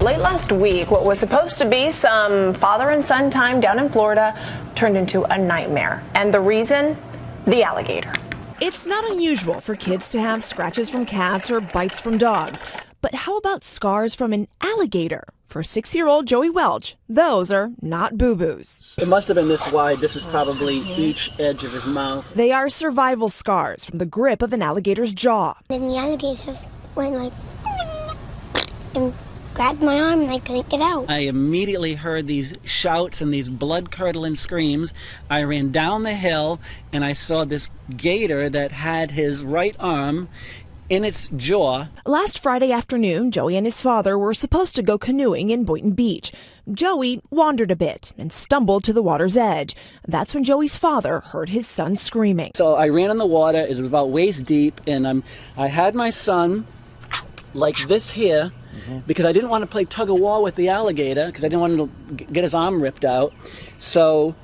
Late last week, what was supposed to be some father and son time down in Florida turned into a nightmare. And the reason? The alligator. It's not unusual for kids to have scratches from cats or bites from dogs. But how about scars from an alligator? For 6-year-old Joey Welch, those are not boo-boos. It must have been this wide. This is probably each edge of his mouth. They are survival scars from the grip of an alligator's jaw. Then the alligator just went like and grabbed my arm and I couldn't get out. I immediately heard these shouts and these blood-curdling screams. I ran down the hill and I saw this gator that had his right arm in its jaw. Last Friday afternoon, Joey and his father were supposed to go canoeing in Boynton Beach. Joey wandered a bit and stumbled to the water's edge. That's when Joey's father heard his son screaming. So I ran in the water. It was about waist deep, and I had my son like this here because I didn't want to play tug-of-war with the alligator because I didn't want him to get his arm ripped out. So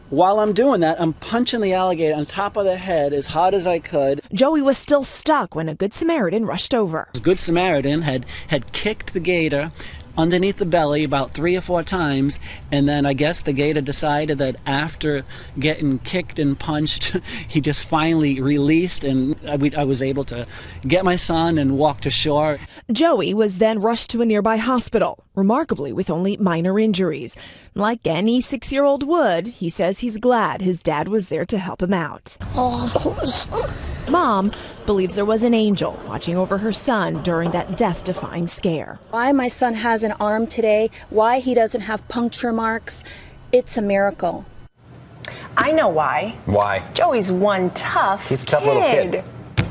while I'm doing that, I'm punching the alligator on top of the head as hard as I could. Joey was still stuck when a Good Samaritan rushed over. The Good Samaritan had kicked the gator underneath the belly about 3 or 4 times, and then I guess the gator decided that after getting kicked and punched, he just finally released, and I was able to get my son and walk to shore. Joey was then rushed to a nearby hospital, remarkably with only minor injuries. Like any 6-year-old would, he says he's glad his dad was there to help him out. Oh, of course. Mom believes there was an angel watching over her son during that death-defying scare. Why my son has an arm today, why he doesn't have puncture marks, it's a miracle. I know why. Why? Joey's one tough He's a tough little kid.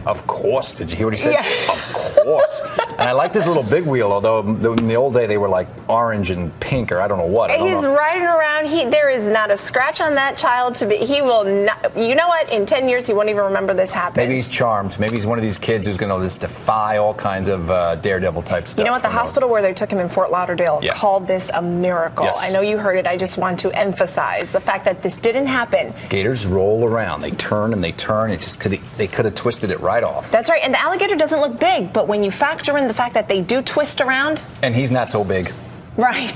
Of course. Did you hear what he said? Yeah. Of course. And I liked his little big wheel, although in the old day they were like orange and pink or I don't know what. He's riding around. There is not a scratch on that child to be. He will not. You know what? In 10 years, he won't even remember this happened. Maybe he's charmed. Maybe he's one of these kids who's going to just defy all kinds of daredevil type stuff. You know what? The hospital where they took him in Fort Lauderdale called this a miracle. Yes. I know you heard it. I just want to emphasize the fact that this didn't happen. Gators roll around. They turn and they turn. They could have twisted it right off. That's right. And the alligator doesn't look big, but when you factor in the fact that they do twist around. And he's not so big. Right.